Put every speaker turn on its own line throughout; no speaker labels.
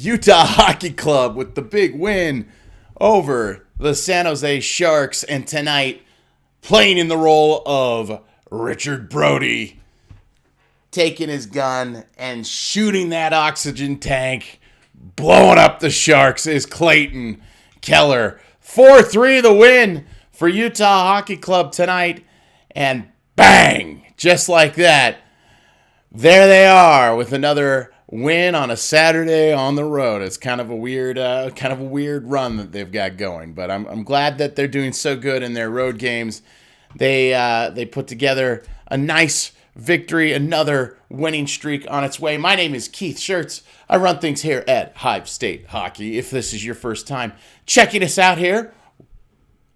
Utah Hockey Club with the big win over the San Jose Sharks, and tonight playing in the role of Richard Brody, taking his gun and shooting that oxygen tank, blowing up the Sharks, is Clayton Keller. 4-3 the win for Utah Hockey Club tonight, and bang, just like that, there they are with another win on a Saturday on the road. It's kind of a weird run that they've got going, but I'm glad that they're doing so good in their road games. They put together a nice victory, another winning streak on its way. My name is Keith Schertz. I run things here at Hive State Hockey. If this is your first time checking us out here,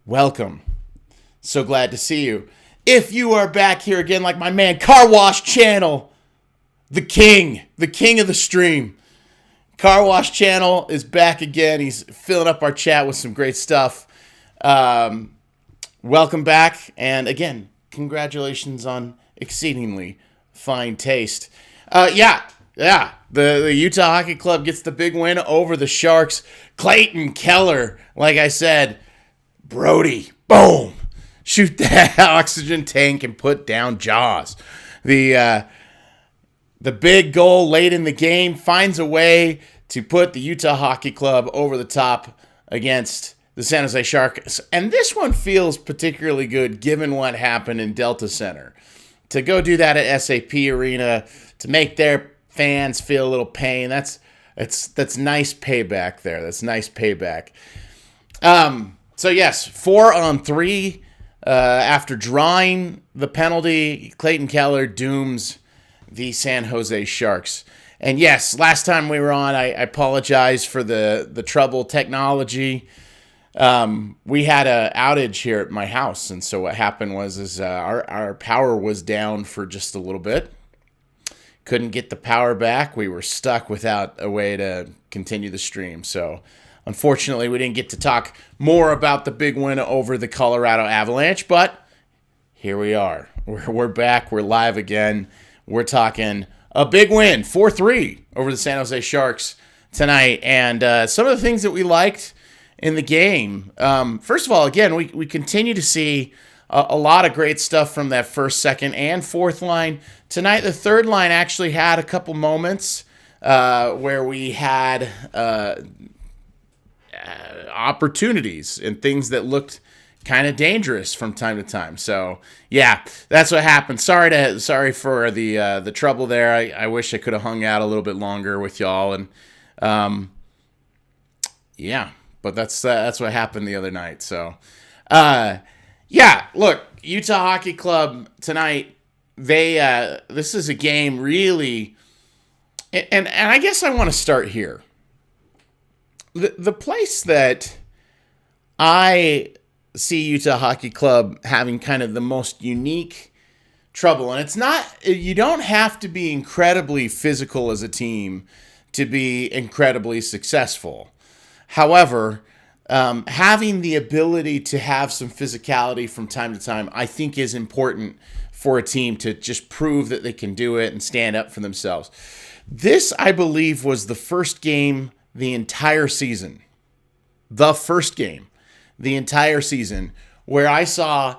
welcome. So glad to see you. If you are back here again, like my man Car Wash Channel, the king of the stream, Car Wash Channel is back again. He's filling up our chat with some great stuff. Welcome back, and again, congratulations on exceedingly fine taste. The Utah Hockey Club gets the big win over the Sharks. Clayton Keller, like I said, Brody, boom, shoot that oxygen tank and put down Jaws. The big goal late in the game finds a way to put the Utah Hockey Club over the top against the San Jose Sharks. And this one feels particularly good given what happened in Delta Center. To go do that at SAP Arena, to make their fans feel a little pain, that's nice payback there. That's nice payback. So yes, 4-on-3 after drawing the penalty, Clayton Keller dooms the San Jose Sharks. And yes, last time we were on, I apologize for the trouble technology. We had an outage here at my house, and so what happened was our power was down for just a little bit. Couldn't get the power back. We were stuck without a way to continue the stream. So unfortunately, we didn't get to talk more about the big win over the Colorado Avalanche, but here we are. We're back. We're live again. We're talking a big win, 4-3 over the San Jose Sharks tonight. And some of the things that we liked in the game. First of all, again, we continue to see a lot of great stuff from that first, second, and fourth line. Tonight, the third line actually had a couple moments where we had opportunities and things that looked kind of dangerous from time to time. So yeah, that's what happened. Sorry for the trouble there. I wish I could have hung out a little bit longer with y'all, and but that's what happened the other night. So look, Utah Hockey Club tonight, this is a game really, and I guess I want to start here. The place that I see Utah Hockey Club having kind of the most unique trouble, and it's not, you don't have to be incredibly physical as a team to be incredibly successful. However, having the ability to have some physicality from time to time, I think, is important for a team to just prove that they can do it and stand up for themselves. This, I believe, was the first game the entire season. The first game the entire season where I saw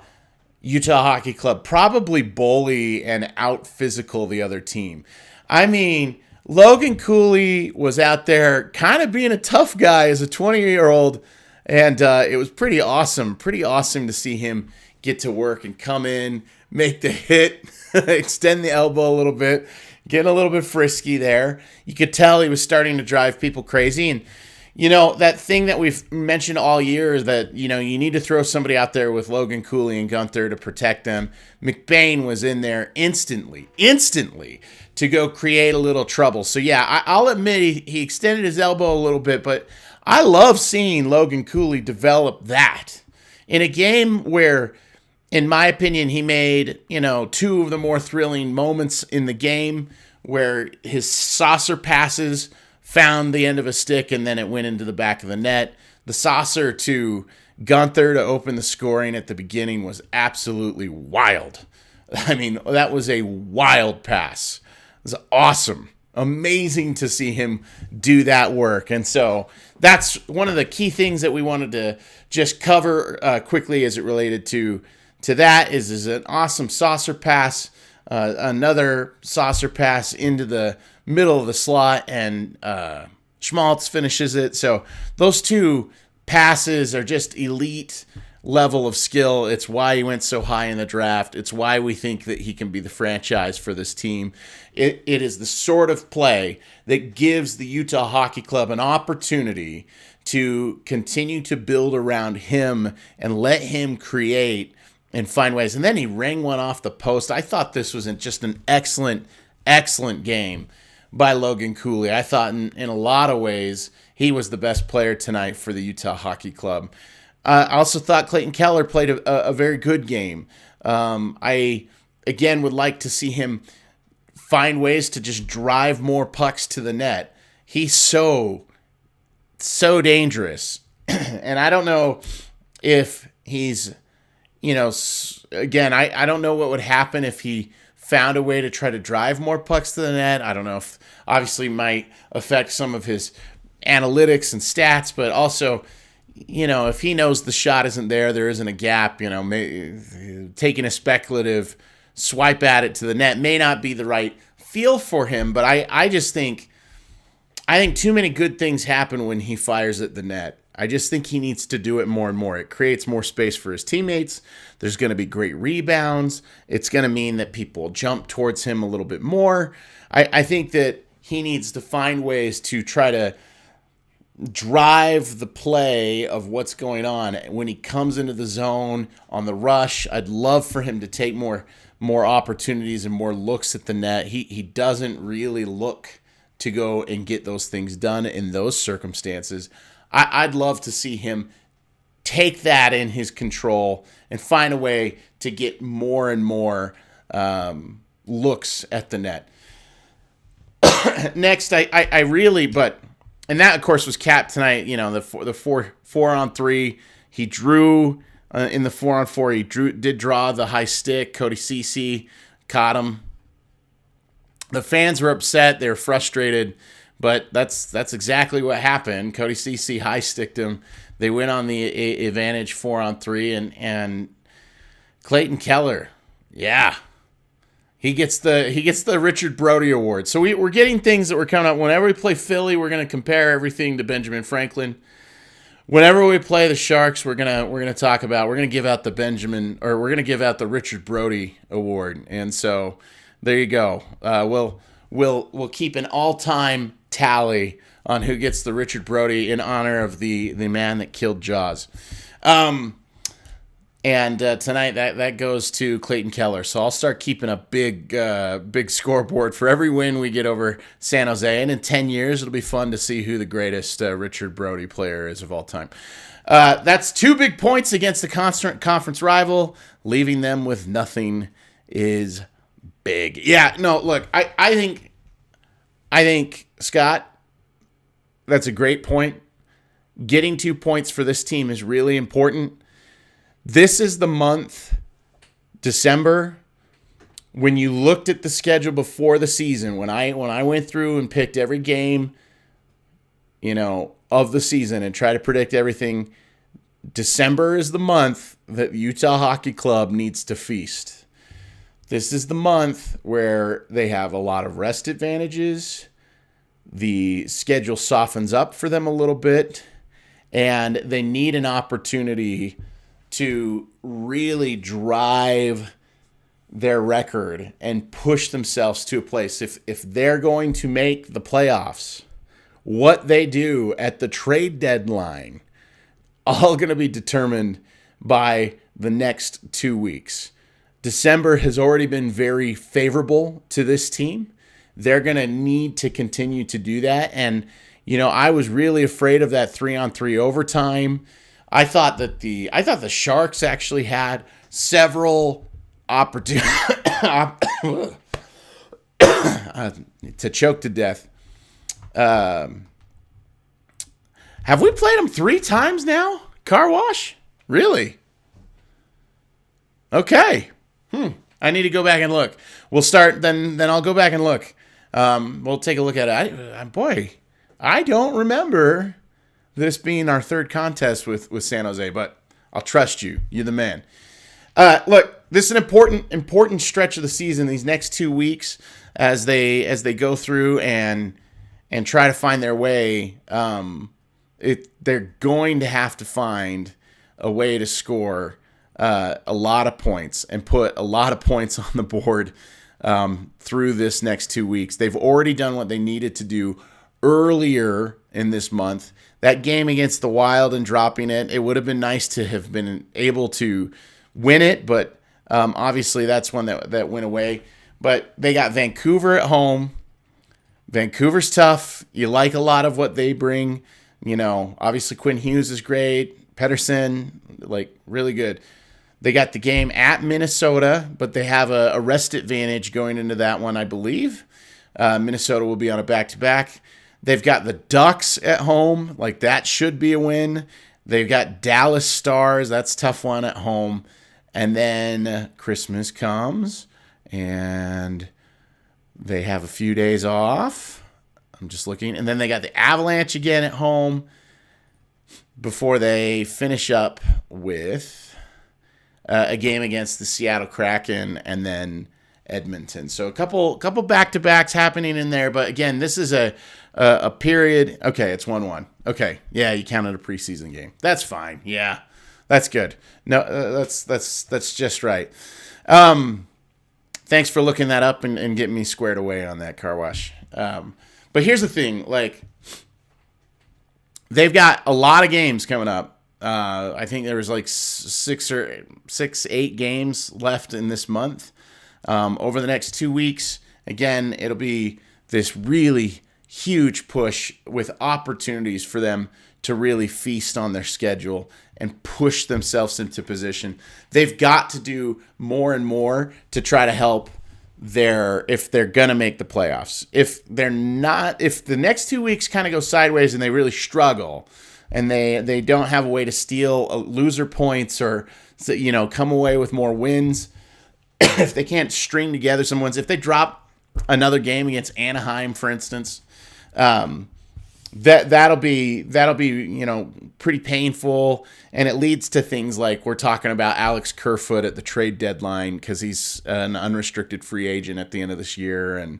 Utah Hockey Club probably bully and out-physical the other team. I mean, Logan Cooley was out there kind of being a tough guy as a 20-year-old, and it was pretty awesome to see him get to work and come in, make the hit, extend the elbow a little bit, get a little bit frisky there. You could tell he was starting to drive people crazy, and you know, that thing that we've mentioned all year is that, you know, you need to throw somebody out there with Logan Cooley and Gunther to protect them. McBain was in there instantly to go create a little trouble. So, yeah, I'll admit he extended his elbow a little bit, but I love seeing Logan Cooley develop that in a game where, in my opinion, he made, you know, two of the more thrilling moments in the game where his saucer passes found the end of a stick, and then it went into the back of the net. The saucer to Gunther to open the scoring at the beginning was absolutely wild. I mean, that was a wild pass. It was awesome. Amazing to see him do that work. And so that's one of the key things that we wanted to just cover quickly as it related to that is an awesome saucer pass, another saucer pass into the middle of the slot, and Schmaltz finishes it. So those two passes are just elite level of skill. It's why he went so high in the draft. It's why we think that he can be the franchise for this team. It is the sort of play that gives the Utah Hockey Club an opportunity to continue to build around him and let him create and find ways. And then he rang one off the post. I thought this was just an excellent, excellent game by Logan Cooley. I thought in a lot of ways he was the best player tonight for the Utah Hockey Club. I also thought Clayton Keller played a very good game. I, again, would like to see him find ways to just drive more pucks to the net. He's so dangerous. And I don't know if he's, again, I don't know what would happen if he found a way to try to drive more pucks to the net. I don't know if obviously might affect some of his analytics and stats, but also, if he knows the shot isn't there isn't a gap, taking a speculative swipe at it to the net may not be the right feel for him. But I think too many good things happen when he fires at the net. I just think he needs to do it more and more. It creates more space for his teammates. There's going to be great rebounds. It's going to mean that people jump towards him a little bit more. I think that he needs to find ways to try to drive the play of what's going on when he comes into the zone on the rush. I'd love for him to take more opportunities and more looks at the net. He doesn't really look to go and get those things done in those circumstances. I'd love to see him take that in his control and find a way to get more and more looks at the net. Next, I really, and that, of course, was capped tonight. The 4-on-3. He drew in the 4-on-4. He did draw the high stick. Cody Ceci caught him. The fans were upset. They were frustrated, but that's exactly what happened. Cody Ceci high sticked him. They went on the advantage 4-on-3, and Clayton Keller, yeah. He gets the Richard Brody Award. So we're getting things that we're coming up. Whenever we play Philly, we're going to compare everything to Benjamin Franklin. Whenever we play the Sharks, we're gonna talk about, we're gonna give out the Richard Brody Award. And so there you go. We'll keep an all-time tally on who gets the Richard Brody in honor of the man that killed Jaws. And tonight, that goes to Clayton Keller. So I'll start keeping a big scoreboard for every win we get over San Jose. And in 10 years, it'll be fun to see who the greatest Richard Brody player is of all time. That's 2 big points against the constant conference rival. Leaving them with nothing is big. Yeah, no, look, I think, Scott, that's a great point. Getting 2 points for this team is really important. This is the month, December, when you looked at the schedule before the season, when I went through and picked every game, of the season and try to predict everything, December is the month that Utah Hockey Club needs to feast. This is the month where they have a lot of rest advantages. The schedule softens up for them a little bit, and they need an opportunity to really drive their record and push themselves to a place. If they're going to make the playoffs, what they do at the trade deadline, all going to be determined by the next 2 weeks. December has already been very favorable to this team. They're going to need to continue to do that. And, I was really afraid of that 3-on-3 overtime. I thought the Sharks actually had several opportunities to choke to death. Have we played them 3 times now? Car wash? Really? Okay. I need to go back and look. We'll start, then I'll go back and look. We'll take a look at it. I don't remember this being our third contest with San Jose, but I'll trust you. You're the man. Look, this is an important stretch of the season. These next 2 weeks, as they go through and try to find their way, they're going to have to find a way to score a lot of points and put a lot of points on the board through this next 2 weeks. They've already done what they needed to do earlier in this month. That game against the Wild and dropping it, it would have been nice to have been able to win it, but obviously that's one that went away. But they got Vancouver at home. Vancouver's tough. You like a lot of what they bring. Obviously Quinn Hughes is great. Pedersen, really good. They got the game at Minnesota, but they have a rest advantage going into that one, I believe. Minnesota will be on a back-to-back. They've got the Ducks at home. That should be a win. They've got Dallas Stars. That's a tough one at home. And then Christmas comes, and they have a few days off. I'm just looking. And then they got the Avalanche again at home before they finish up with a game against the Seattle Kraken and then Edmonton. So a couple back-to-backs happening in there. But again, this is a period. Okay, it's 1-1. Okay, yeah, you counted a preseason game. That's fine. Yeah, that's good. No, that's just right. Thanks for looking that up and getting me squared away on that, Car Wash. But here's the thing, they've got a lot of games coming up. I think there was 8 games left in this month. Over the next 2 weeks, again, it'll be this really huge push with opportunities for them to really feast on their schedule and push themselves into position. They've got to do more and more to try to help if they're going to make the playoffs. If they're not, if the next 2 weeks kind of go sideways and they really struggle and they don't have a way to steal loser points or, come away with more wins, if they can't string together some wins, if they drop another game against Anaheim, for instance, that'll be pretty painful, and it leads to things like we're talking about Alex Kerfoot at the trade deadline because he's an unrestricted free agent at the end of this year, and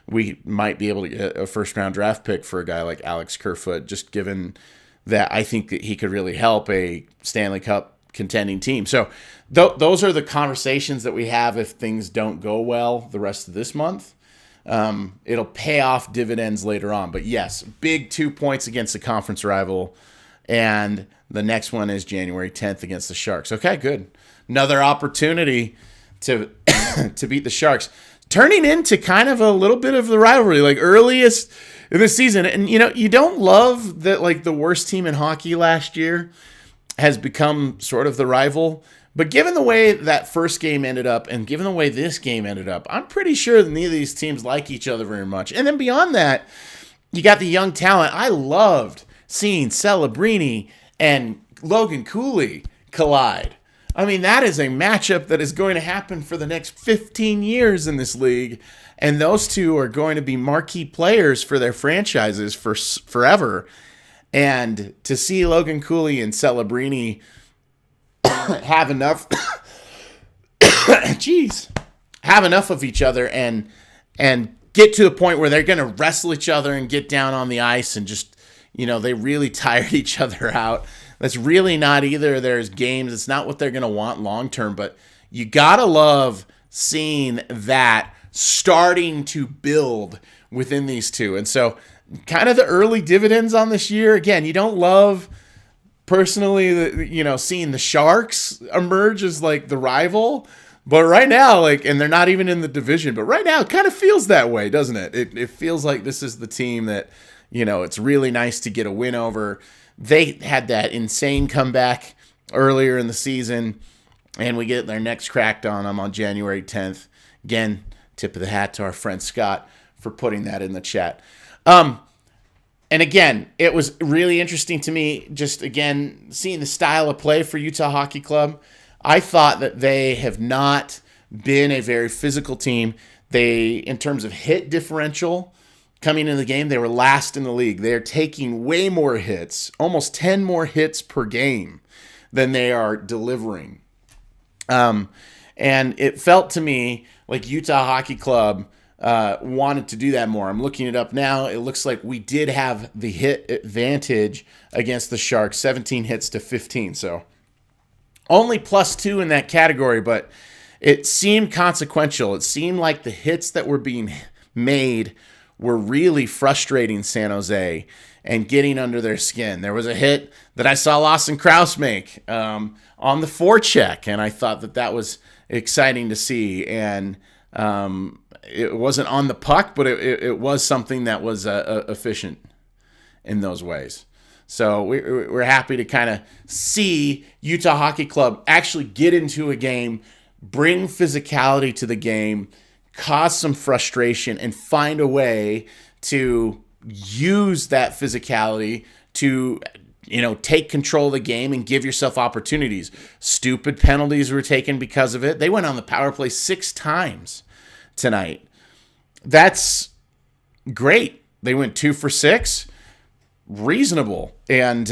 we might be able to get a first-round draft pick for a guy like Alex Kerfoot, just given that I think that he could really help a Stanley Cup contending team. So those are the conversations that we have if things don't go well the rest of this month. It'll pay off dividends later on. But yes, big 2 points against the conference rival, and the next one is January 10th against the Sharks. Okay, good. Another opportunity to to beat the Sharks, turning into kind of a little bit of the rivalry, earliest in the season. And you don't love that the worst team in hockey last year has become sort of the rival. But given the way that first game ended up and given the way this game ended up, I'm pretty sure that neither of these teams like each other very much. And then beyond that, you got the young talent. I loved seeing Celebrini and Logan Cooley collide. I mean, that is a matchup that is going to happen for the next 15 years in this league. And those two are going to be marquee players for their franchises for forever. And to see Logan Cooley and Celebrini have enough have enough of each other and get to the point where they're going to wrestle each other and get down on the ice and just, they really tired each other out. That's really not either of their games. It's not what they're going to want long term, but you got to love seeing that starting to build within these two. And so kind of the early dividends on this year. Again, you don't love personally, seeing the Sharks emerge as the rival, but right now, and they're not even in the division, but right now it kind of feels that way, doesn't it? It feels like this is the team that, it's really nice to get a win over. They had that insane comeback earlier in the season, and we get their necks cracked on them on January 10th. Again, tip of the hat to our friend Scott for putting that in the chat. And again, it was really interesting to me, just again, seeing the style of play for Utah Hockey Club. I thought that they have not been a very physical team. They, in terms of hit differential, coming into the game, they were last in the league. They're taking way more hits, almost 10 more hits per game than they are delivering. And it felt to me like Utah Hockey Club wanted to do that more. I'm looking it up now. It looks like we did have the hit advantage against the Sharks, 17 hits to 15. So only +2 in that category, but it seemed consequential. It seemed like the hits that were being made were really frustrating San Jose and getting under their skin. There was a hit that I saw Lawson Krause make on the forecheck, and I thought that was exciting to see. And it wasn't on the puck, but it was something that was efficient in those ways. So we're happy to kind of see Utah Hockey Club actually get into a game, bring physicality to the game, cause some frustration, and find a way to use that physicality to, take control of the game and give yourself opportunities. Stupid penalties were taken because of it. They went on the power play 6 times tonight. That's great. They went 2 for 6. Reasonable. And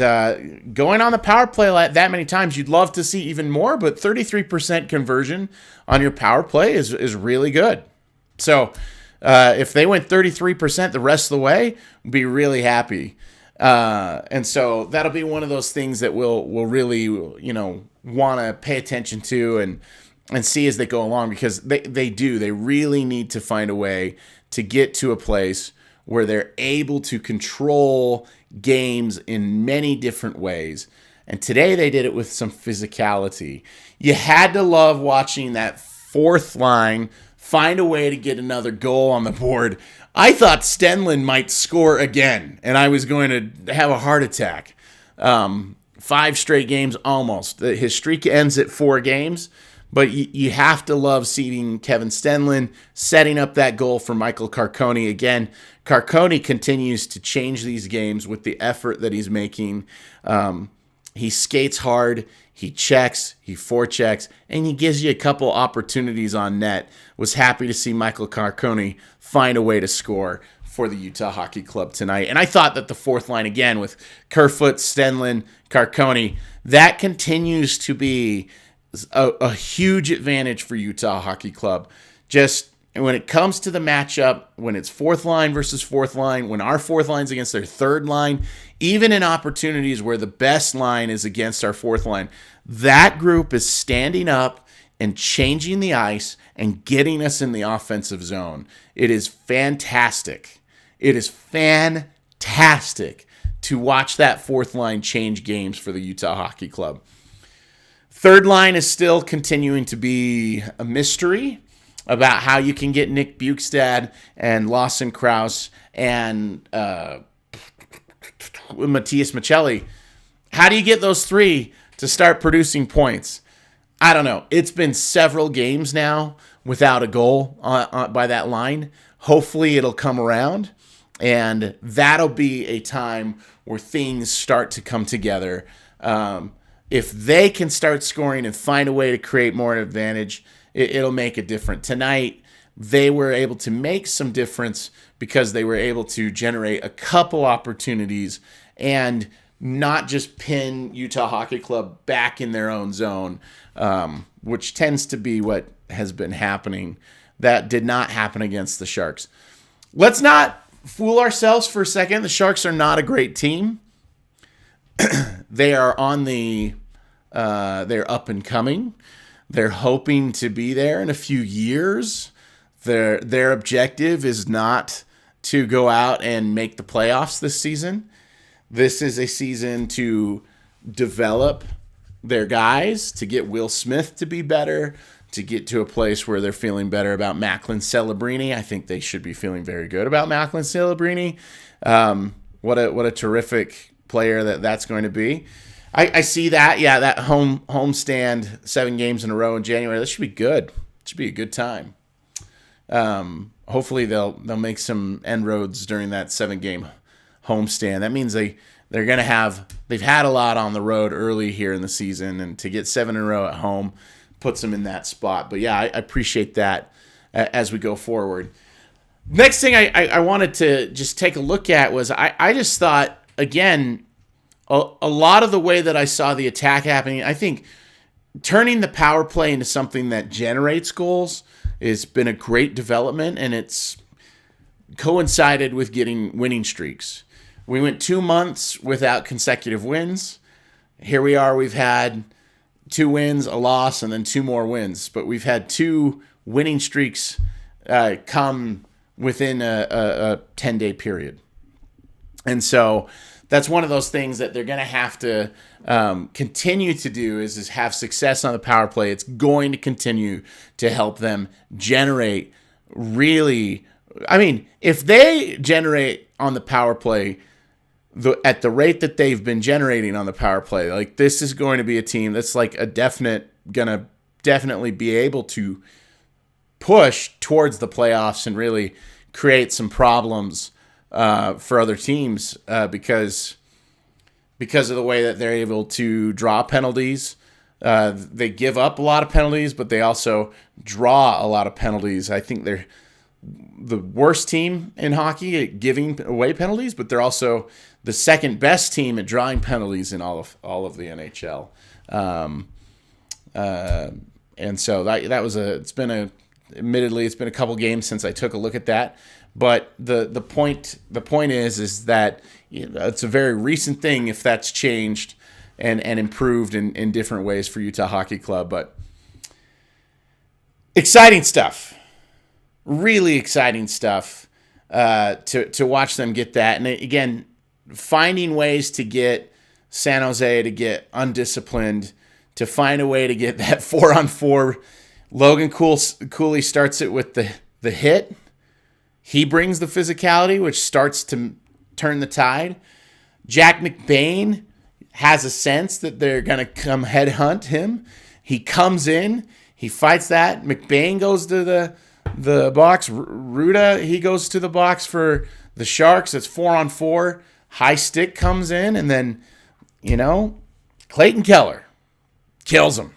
going on the power play that many times, you'd love to see even more, but 33% conversion on your power play is really good. So if they went 33% the rest of the way, we'd be really happy. And so that'll be one of those things that we'll really, want to pay attention to and see as they go along, because they really need to find a way to get to a place where they're able to control games in many different ways. And today they did it with some physicality. You had to love watching that fourth line find a way to get another goal on the board. I thought Stenlund might score again, and I was going to have a heart attack. 5 straight games almost. His streak ends at 4 games, but you have to love seeing Kevin Stenlund setting up that goal for Michael Carcone. Again, Carcone continues to change these games with the effort that he's making. He skates hard, he checks, he forechecks, and he gives you a couple opportunities on net. Was happy to see Michael Carcone find a way to score for the Utah Hockey Club tonight. And I thought that the fourth line, again, with Kerfoot, Stenlund, Carcone, that continues to be a huge advantage for Utah Hockey Club. Just when it comes to the matchup, when it's fourth line versus fourth line, when our fourth line's against their third line, even in opportunities where the best line is against our fourth line, that group is standing up and changing the ice and getting us in the offensive zone. It is fantastic. It is fantastic to watch that fourth line change games for the Utah Hockey Club. Third line is still continuing to be a mystery about how you can get Nick Bukestad and Lawson Krause and Matthias Michelli. How do you get those 3 to start producing points? I don't know. It's been several games now without a goal by that line. Hopefully it'll come around, and that'll be a time where things start to come together. If they can start scoring and find a way to create more advantage, it'll make a difference. Tonight, they were able to make some difference because they were able to generate a couple opportunities and not just pin Utah Hockey Club back in their own zone, which tends to be what has been happening. That did not happen against the Sharks. Let's not fool ourselves for a second. The Sharks are not a great team. They are on they're up and coming. They're hoping to be there in a few years. Their objective is not to go out and make the playoffs this season. This is a season to develop their guys, to get Will Smith to be better, to get to a place where they're feeling better about Macklin Celebrini. I think they should be feeling very good about Macklin Celebrini. What a terrific player that's going to be. I see that. Yeah, that homestand 7 games in a row in January. That should be good. It should be a good time. Hopefully they'll make some inroads during that 7-game homestand. That means they've had a lot on the road early here in the season, and to get 7 in a row at home puts them in that spot. But yeah, I appreciate that as we go forward. Next thing I wanted to just take a look at was I just thought, again, a lot of the way that I saw the attack happening, I think turning the power play into something that generates goals has been a great development, and it's coincided with getting winning streaks. We went 2 months without consecutive wins. Here we are, we've had 2 wins, a loss, and then 2 more wins. But we've had 2 winning streaks come within a 10-day period. And so that's one of those things that they're going to have to continue to do is have success on the power play. It's going to continue to help them generate really, I mean, if they generate on the power play at the rate that they've been generating on the power play, like this is going to be a team that's like gonna definitely be able to push towards the playoffs and really create some problems for other teams because of the way that they're able to draw penalties. They give up a lot of penalties, but they also draw a lot of penalties. I think they're the worst team in hockey at giving away penalties, but they're also the second best team at drawing penalties in all of the NHL. And so admittedly it's been a couple games since I took a look at that, but the point is that it's a very recent thing if that's changed and improved in different ways for Utah Hockey Club. But exciting stuff. Really exciting stuff to watch them get that. And again, finding ways to get San Jose to get undisciplined, to find a way to get that 4-on-4. Logan Cooley starts it with the hit. He brings the physicality, which starts to turn the tide. Jack McBain has a sense that they're going to come headhunt him. He comes in. He fights that. McBain goes to the box. Ruda, he goes to the box for the Sharks. It's 4-on-4. High stick comes in, and then, Clayton Keller kills him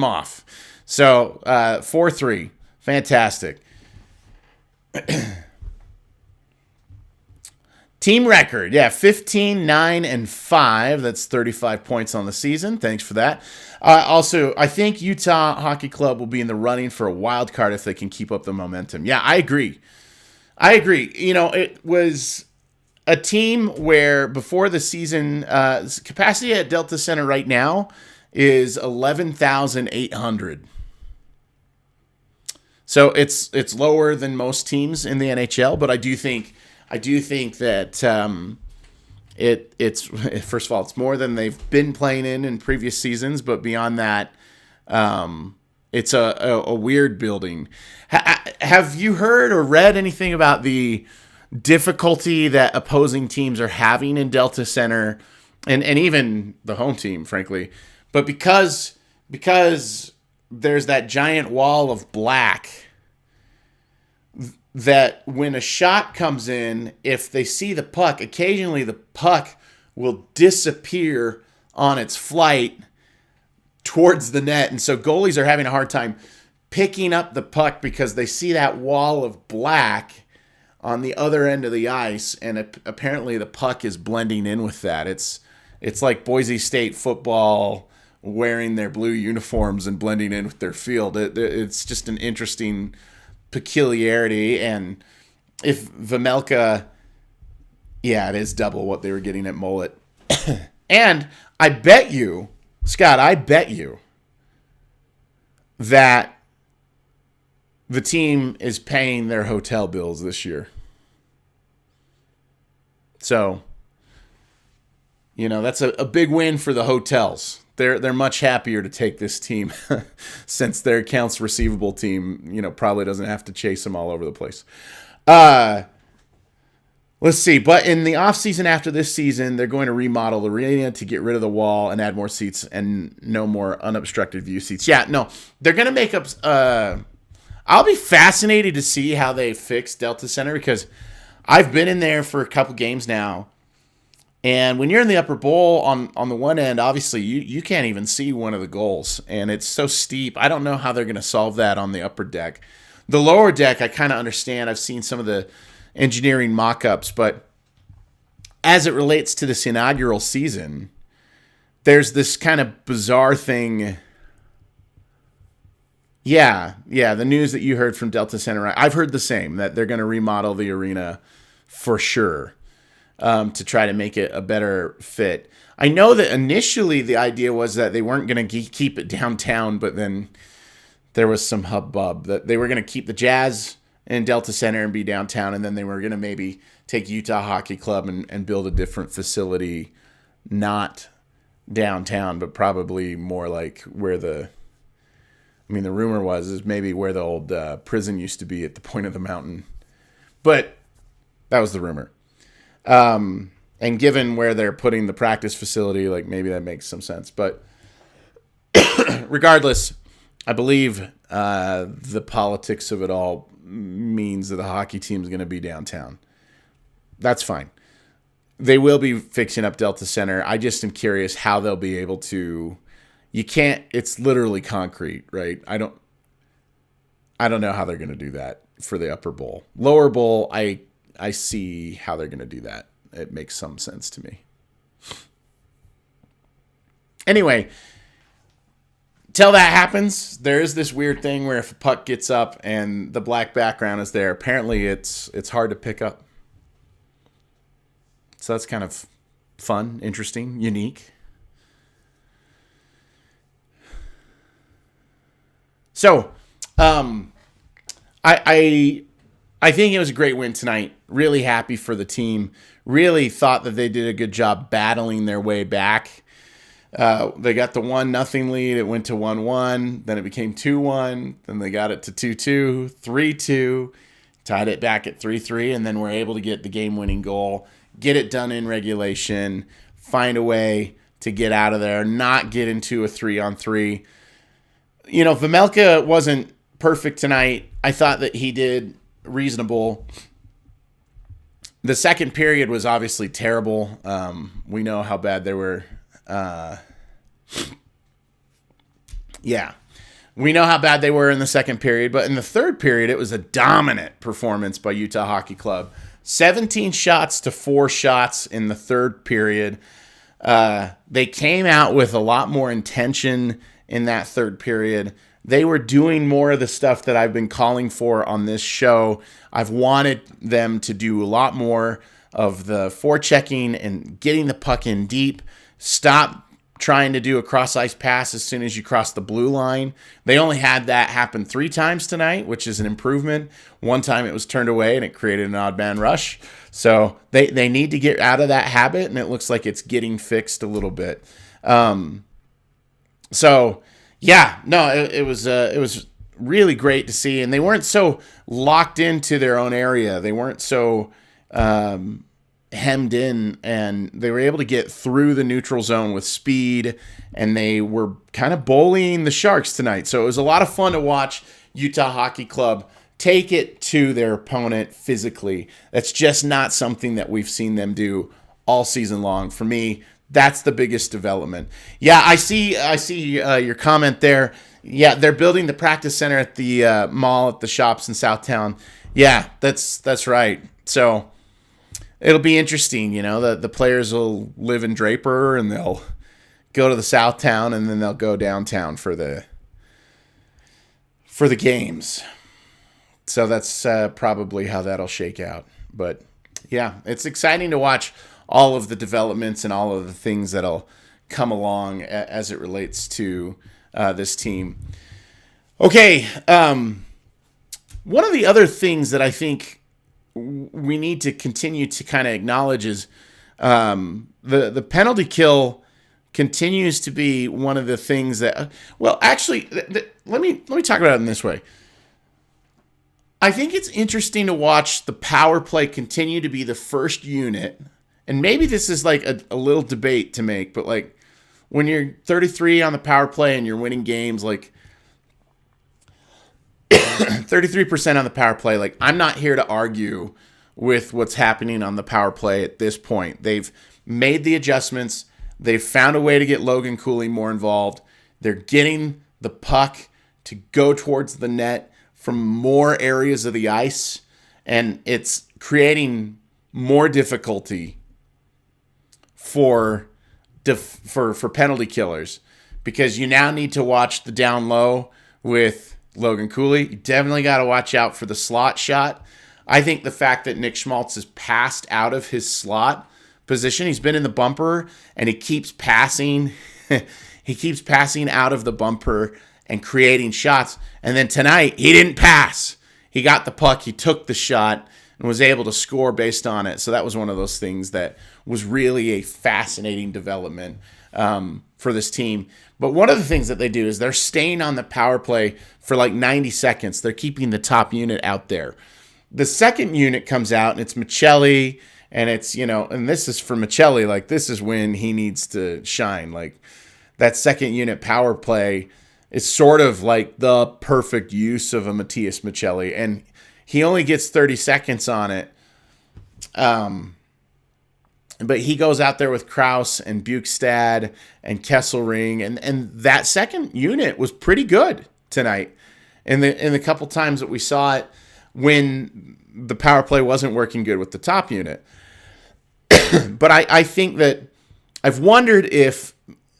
off. So 4-3, fantastic. Team record, 15-9-5. That's 35 points on the season. Thanks for that. Also, I think Utah Hockey Club will be in the running for a wild card if they can keep up the momentum. Yeah, I agree. It was a team where before the season, capacity at Delta Center right now is 11,800. So it's lower than most teams in the NHL, but I do think that it's first of all, it's more than they've been playing in previous seasons, but beyond that, it's a weird building. Have you heard or read anything about the difficulty that opposing teams are having in Delta Center, and even the home team, frankly, but because there's that giant wall of black, that when a shot comes in, if they see the puck, occasionally the puck will disappear on its flight towards the net. And so goalies are having a hard time picking up the puck because they see that wall of black on the other end of the ice, and apparently the puck is blending in with that. It's like Boise State football wearing their blue uniforms and blending in with their field. It's just an interesting peculiarity. And if Vejmelka, it is double what they were getting at Mullet. And I bet you, Scott, that the team is paying their hotel bills this year. So, that's a big win for the hotels. They're much happier to take this team since their accounts receivable team, probably doesn't have to chase them all over the place. Let's see. But in the offseason after this season, they're going to remodel the arena to get rid of the wall and add more seats and no more unobstructed view seats. Yeah, no, they're going to make up. I'll be fascinated to see how they fix Delta Center, because I've been in there for a couple games now. And when you're in the upper bowl on the one end, obviously you can't even see one of the goals. And it's so steep. I don't know how they're going to solve that on the upper deck. The lower deck, I kind of understand. I've seen some of the engineering mock-ups, but as it relates to this inaugural season, there's this kind of bizarre thing. Yeah, the news that you heard from Delta Center, I've heard the same, that they're going to remodel the arena for sure to try to make it a better fit. I know that initially the idea was that they weren't going to keep it downtown, but then there was some hubbub that they were going to keep the Jazz in Delta Center and be downtown, and then they were going to maybe take Utah Hockey Club and build a different facility, not downtown, but probably more like where the rumor is maybe where the old prison used to be at the point of the mountain. But that was the rumor. And given where they're putting the practice facility, like maybe that makes some sense. But regardless, I believe the politics of it all means that the hockey team is going to be downtown. That's fine. They will be fixing up Delta Center. I just am curious how they'll be able to. You can't. It's literally concrete, right? I don't know how they're going to do that for the upper bowl. Lower bowl, I see how they're going to do that. It makes some sense to me. Anyway, till that happens, there is this weird thing where if a puck gets up and the black background is there, apparently it's hard to pick up. So that's kind of fun, interesting, unique. So, I think it was a great win tonight. Really happy for the team. Really thought that they did a good job battling their way back. They got the 1-0 lead. It went to 1-1. Then it became 2-1. Then they got it to 2-2, 3-2, tied it back at 3-3, and then were able to get the game-winning goal, get it done in regulation, find a way to get out of there, not get into a 3-on-3. Vejmelka wasn't perfect tonight. I thought that he did reasonable. The second period was obviously terrible. We know how bad they were. We know how bad they were in the second period, but in the third period, it was a dominant performance by Utah Hockey Club. 17 shots to 4 shots in the third period. They came out with a lot more intention in that third period. They were doing more of the stuff that I've been calling for on this show. I've wanted them to do a lot more of the forechecking and getting the puck in deep. Stop trying to do a cross-ice pass as soon as you cross the blue line. They only had that happen 3 times tonight, which is an improvement. One time it was turned away and it created an odd man rush. So they need to get out of that habit, and it looks like it's getting fixed a little bit. It was really great to see, and they weren't so locked into their own area. They weren't so hemmed in, and they were able to get through the neutral zone with speed, and they were kind of bullying the Sharks tonight. So it was a lot of fun to watch Utah Hockey Club take it to their opponent physically. That's just not something that we've seen them do all season long. For me, that's the biggest development. Yeah, I see your comment there. Yeah, they're building the practice center at the mall at the shops in Southtown. Yeah, that's right. So it'll be interesting. The players will live in Draper and they'll go to the Southtown, and then they'll go downtown for the games. So that's probably how that'll shake out. But yeah, it's exciting to watch all of the developments and all of the things that'll come along as it relates to this team. Okay, one of the other things that I think we need to continue to kind of acknowledge is the penalty kill continues to be one of the things that. Well, actually, let me talk about it in this way. I think it's interesting to watch the power play continue to be the first unit. And maybe this is like a little debate to make, but like when you're 33 on the power play and you're winning games, like 33% on the power play, like I'm not here to argue with what's happening on the power play at this point. They've made the adjustments. They've found a way to get Logan Cooley more involved. They're getting the puck to go towards the net from more areas of the ice, and it's creating more difficulty for penalty killers, because you now need to watch the down low with Logan Cooley. You definitely got to watch out for the slot shot. I think the fact that Nick Schmaltz has passed out of his slot position, he's been in the bumper, and he keeps passing. He keeps passing out of the bumper and creating shots. And then tonight, he didn't pass. He got the puck, he took the shot, and was able to score based on it. So that was one of those things that was really a fascinating development for this team. But one of the things that they do is they're staying on the power play for like 90 seconds. They're keeping the top unit out there. The second unit comes out, and it's Michelli, and it's, and this is for Michelli, like this is when he needs to shine. Like that second unit power play is sort of like the perfect use of a Matthias Michelli, and he only gets 30 seconds on it. But he goes out there with Krause and Bukestad and Kesselring, and that second unit was pretty good tonight. In the couple times that we saw it when the power play wasn't working good with the top unit. But I think that I've wondered if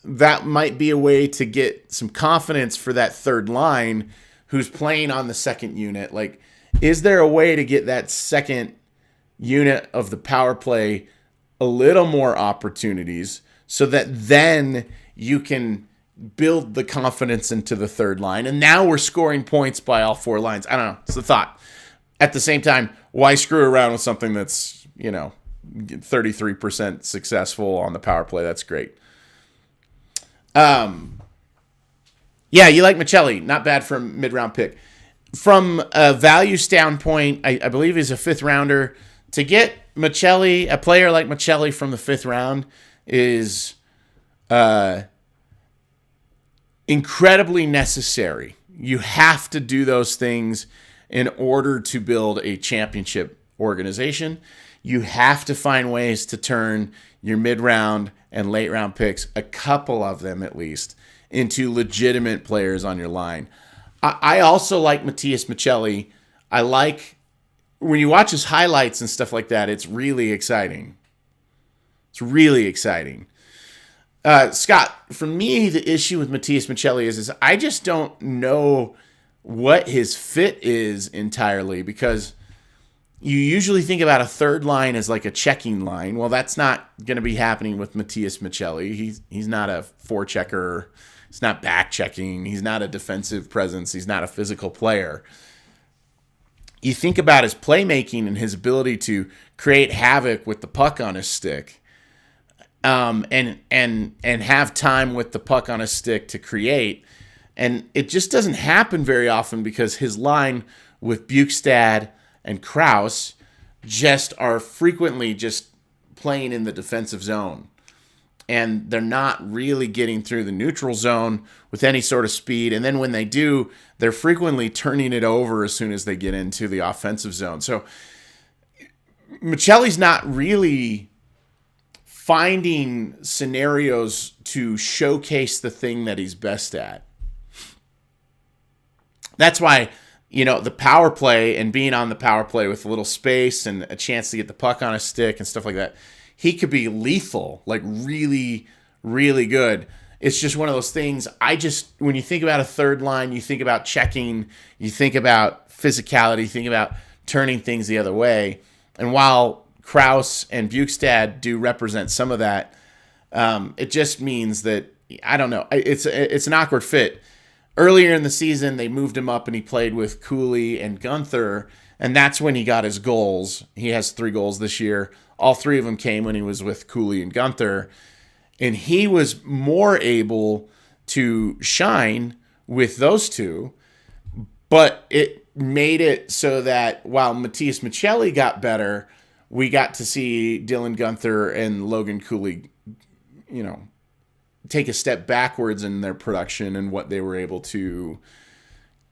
that might be a way to get some confidence for that third line who's playing on the second unit. Like, is there a way to get that second unit of the power play a little more opportunities so that then you can build the confidence into the third line? And now we're scoring points by all four lines. I don't know. It's the thought. At the same time, why screw around with something that's, 33% successful on the power play? That's great. Yeah, you like Michelli. Not bad for a mid-round pick. From a value standpoint, I believe he's a fifth rounder. To get Michelli, a player like Michelli from the fifth round, is incredibly necessary. You have to do those things in order to build a championship organization. You have to find ways to turn your mid-round and late-round picks, a couple of them at least, into legitimate players on your line. I also like Matthias Michelli. I like, when you watch his highlights and stuff like that, it's really exciting. It's really exciting. Scott, for me, the issue with Matthias Michelli is I just don't know what his fit is entirely, because you usually think about a third line as like a checking line. Well, that's not going to be happening with Matthias Michelli. He's not a forechecker. He's not back checking. He's not a defensive presence. He's not a physical player. You think about his playmaking and his ability to create havoc with the puck on his stick, and have time with the puck on his stick to create. And it just doesn't happen very often because his line with Bukestad and Krause just are frequently just playing in the defensive zone. And they're not really getting through the neutral zone with any sort of speed. And then when they do, they're frequently turning it over as soon as they get into the offensive zone. So Michelli's not really finding scenarios to showcase the thing that he's best at. That's why, the power play and being on the power play with a little space and a chance to get the puck on a stick and stuff like that, he could be lethal, like really, really good. It's just one of those things. When you think about a third line, you think about checking, you think about physicality, you think about turning things the other way. And while Krause and Bukestad do represent some of that, it just means that, I don't know, it's an awkward fit. Earlier in the season, they moved him up and he played with Cooley and Gunther, and that's when he got his goals. He has 3 goals this year. All 3 of them came when he was with Cooley and Gunther, and he was more able to shine with those two, but it made it so that while Matthias Michelli got better, we got to see Dylan Gunther and Logan Cooley, take a step backwards in their production and what they were able to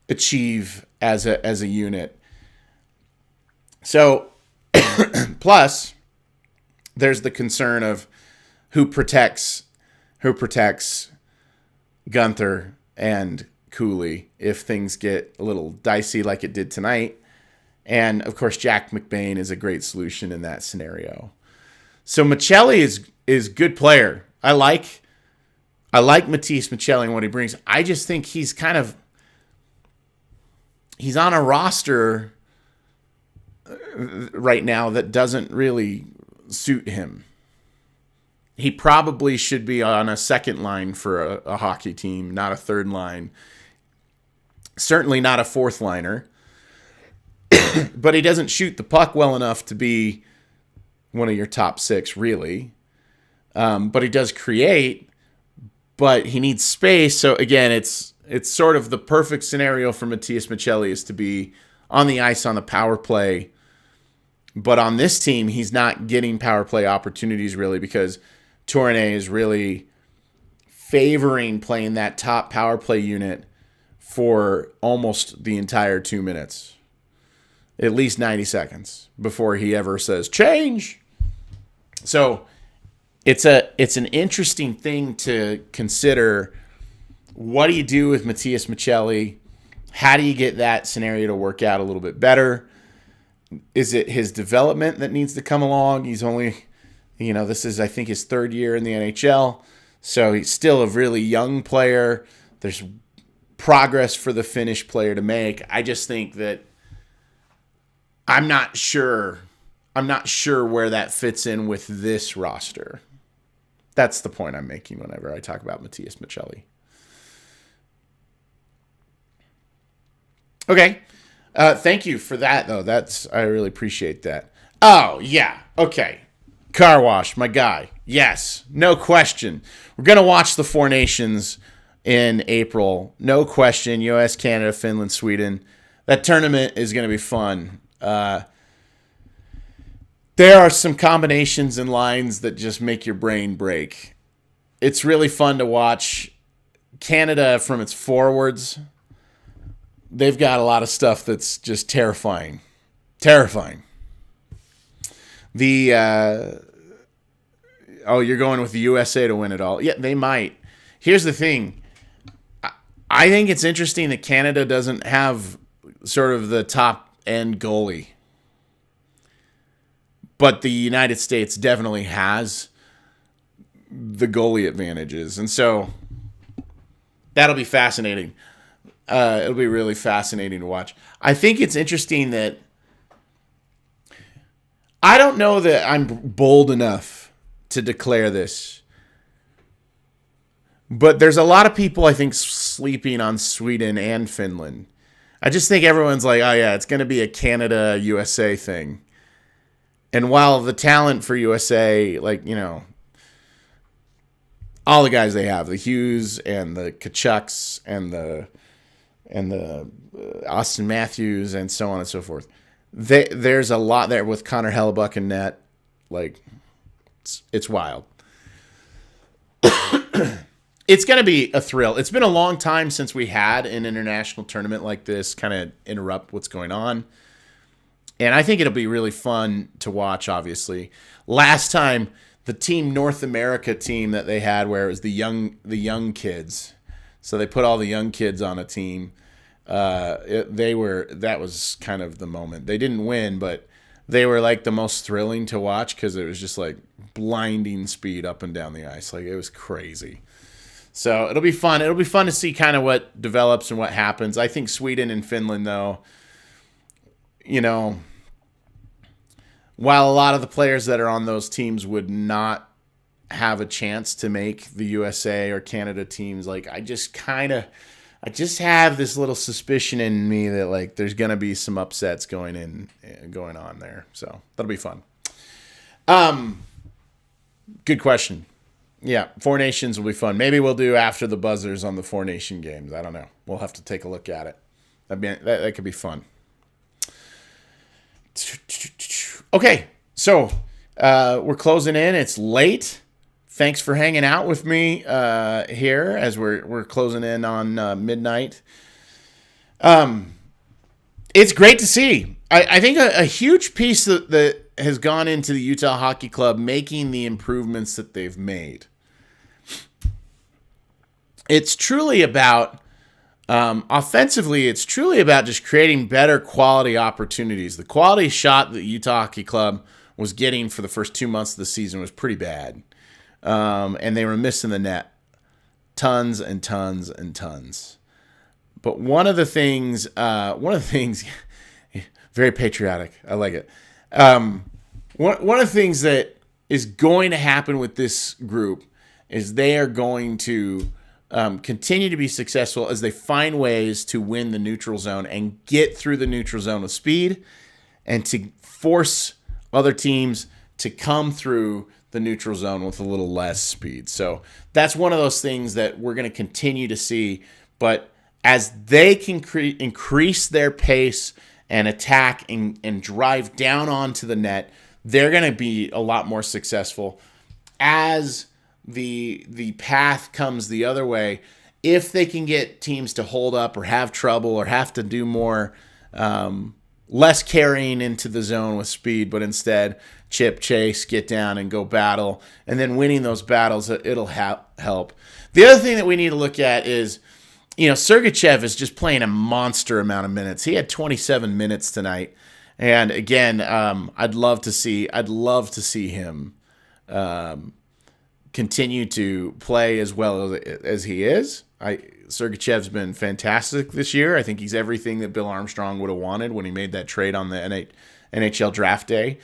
achieve as a unit. So, plus, there's the concern of who protects Gunther and Cooley if things get a little dicey like it did tonight. And, of course, Jack McBain is a great solution in that scenario. So Michelli is good player. I like Matisse Michelli and what he brings. I just think he's on a roster right now that doesn't really suit him. He probably should be on a second line for a hockey team, not a third line. Certainly not a fourth liner. But he doesn't shoot the puck well enough to be one of your top six, really. But he does create, but he needs space. So, again, it's sort of the perfect scenario for Matias Michelli is to be on the ice on the power play. But on this team, he's not getting power play opportunities, really, because Tourné is really favoring playing that top power play unit for almost the entire 2 minutes. At least 90 seconds before he ever says, change. So it's an interesting thing to consider. What do you do with Matias Michelli? How do you get that scenario to work out a little bit better? Is it his development that needs to come along? He's only, this is, I think, his third year in the NHL. So he's still a really young player. There's progress for the Finnish player to make. I just think that I'm not sure where that fits in with this roster. That's the point I'm making whenever I talk about Matias Michelli. Okay. Thank you for that, though. I really appreciate that. Oh, yeah. Okay. Car Wash, my guy. Yes. No question. We're going to watch the Four Nations in April. No question. U.S., Canada, Finland, Sweden. That tournament is going to be fun. There are some combinations and lines that just make your brain break. It's really fun to watch Canada from its forwards. They've got a lot of stuff that's just terrifying. Terrifying. You're going with the USA to win it all. Yeah, they might. Here's the thing. I think it's interesting that Canada doesn't have sort of the top end goalie. But the United States definitely has the goalie advantages. And so that'll be fascinating. It'll be really fascinating to watch. I think it's interesting that I don't know that I'm bold enough to declare this. But there's a lot of people, I think, sleeping on Sweden and Finland. I just think everyone's like, oh, yeah, it's going to be a Canada-USA thing. And while the talent for USA, all the guys they have, the Hughes and the Kachucks and the Austin Matthews and so on and so forth, there's a lot there with Connor Hellebuck and net. It's wild. It's going to be a thrill. It's been a long time since we had an international tournament like this kind of interrupt what's going on. And I think it'll be really fun to watch, obviously. Last time, the Team North America team that they had where it was the young kids. So they put all the young kids on a team. That was kind of the moment. They didn't win, but they were like the most thrilling to watch because it was just like blinding speed up and down the ice. Like it was crazy. So it'll be fun. It'll be fun to see kind of what develops and what happens. I think Sweden and Finland, though, while a lot of the players that are on those teams would not have a chance to make the USA or Canada teams, I just have this little suspicion in me that there's going to be some upsets going on there. So that'll be fun. Good question. Yeah, Four Nations will be fun. Maybe we'll do after the buzzers on the Four Nation games. I don't know. We'll have to take a look at it. That could be fun. Okay, so we're closing in. It's late. Thanks for hanging out with me here as we're closing in on midnight. It's great to see. I think a huge piece that has gone into the Utah Hockey Club making the improvements that they've made. It's truly about Offensively, it's truly about just creating better quality opportunities. The quality shot that Utah Hockey Club was getting for the first 2 months of the season was pretty bad. And they were missing the net tons and tons and tons. But one of the things, very patriotic. I like it. One of the things that is going to happen with this group is they are going to continue to be successful as they find ways to win the neutral zone and get through the neutral zone with speed and to force other teams to come through the neutral zone with a little less speed. So that's one of those things that we're going to continue to see. But as they can increase their pace and attack and drive down onto the net, they're going to be a lot more successful. As the path comes the other way, if they can get teams to hold up or have trouble or have to do more, less carrying into the zone with speed, but instead chip, chase, get down, and go battle, and then winning those battles, it'll help. The other thing that we need to look at is, Sergachev is just playing a monster amount of minutes. He had 27 minutes tonight, and again, I'd love to see him continue to play as well as he is. Sergachev's been fantastic this year. I think he's everything that Bill Armstrong would have wanted when he made that trade on the NHL draft day.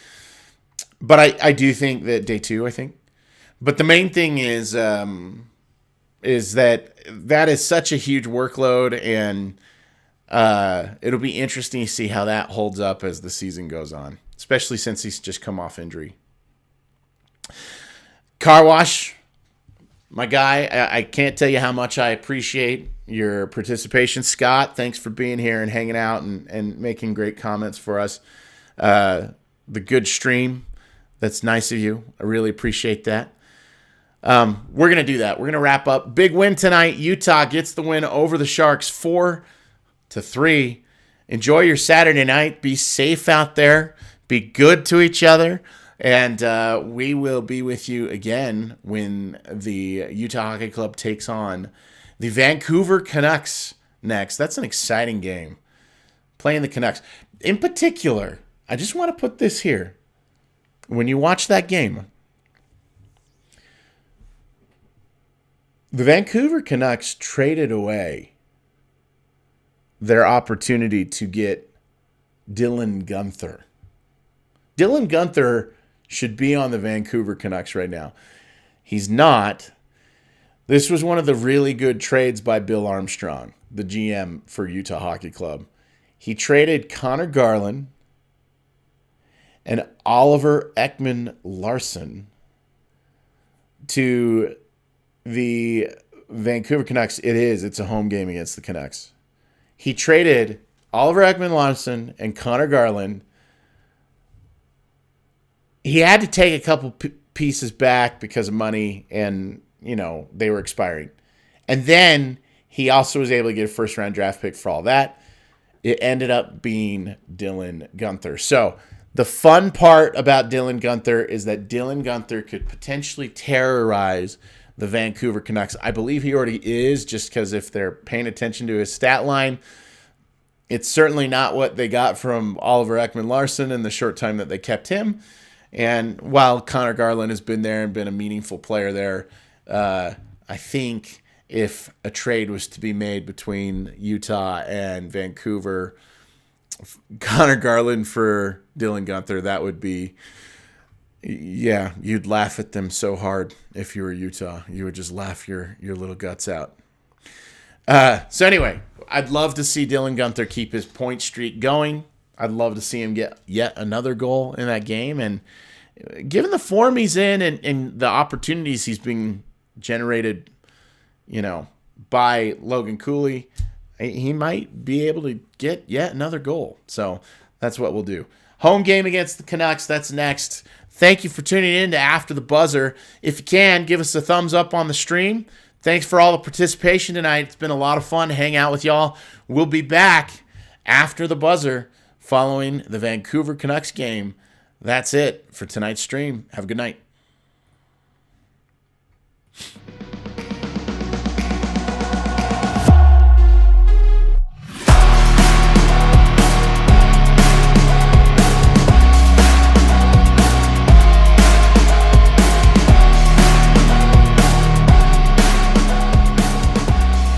But I do think that day 2, I think. But the main thing is that is such a huge workload, and it'll be interesting to see how that holds up as the season goes on, especially since he's just come off injury. Car Wash, my guy, I can't tell you how much I appreciate your participation. Scott, thanks for being here and hanging out and making great comments for us. The good stream, that's nice of you. I really appreciate that. We're going to do that. We're going to wrap up. Big win tonight. Utah gets the win over the Sharks 4-3. Enjoy your Saturday night. Be safe out there. Be good to each other. And we will be with you again when the Utah Hockey Club takes on the Vancouver Canucks next. That's an exciting game. Playing the Canucks. In particular, I just want to put this here. When you watch that game, the Vancouver Canucks traded away their opportunity to get Dylan Guenther. Dylan Guenther should be on the Vancouver Canucks right now. He's not. This was one of the really good trades by Bill Armstrong, the GM for Utah Hockey Club. He traded Connor Garland and Oliver Ekman-Larsson to the Vancouver Canucks. It's a home game against the Canucks. He traded Oliver Ekman-Larsson and Connor Garland. He had to take a couple pieces back because of money, and they were expiring. And then he also was able to get a first-round draft pick for all that. It ended up being Dylan Guenther. So the fun part about Dylan Guenther is that Dylan Guenther could potentially terrorize the Vancouver Canucks. I believe he already is, just because if they're paying attention to his stat line, it's certainly not what they got from Oliver Ekman-Larsson in the short time that they kept him. And while Connor Garland has been there and been a meaningful player there, I think if a trade was to be made between Utah and Vancouver, Connor Garland for Dylan Guenther, that would be, you'd laugh at them so hard if you were Utah. You would just laugh your little guts out. So anyway, I'd love to see Dylan Guenther keep his point streak going. I'd love to see him get yet another goal in that game. And given the form he's in and the opportunities he's being generated, by Logan Cooley, he might be able to get yet another goal. So that's what we'll do. Home game against the Canucks, that's next. Thank you for tuning in to After the Buzzer. If you can, give us a thumbs up on the stream. Thanks for all the participation tonight. It's been a lot of fun to hang out with y'all. We'll be back after the buzzer following the Vancouver Canucks game. That's it for tonight's stream. Have a good night.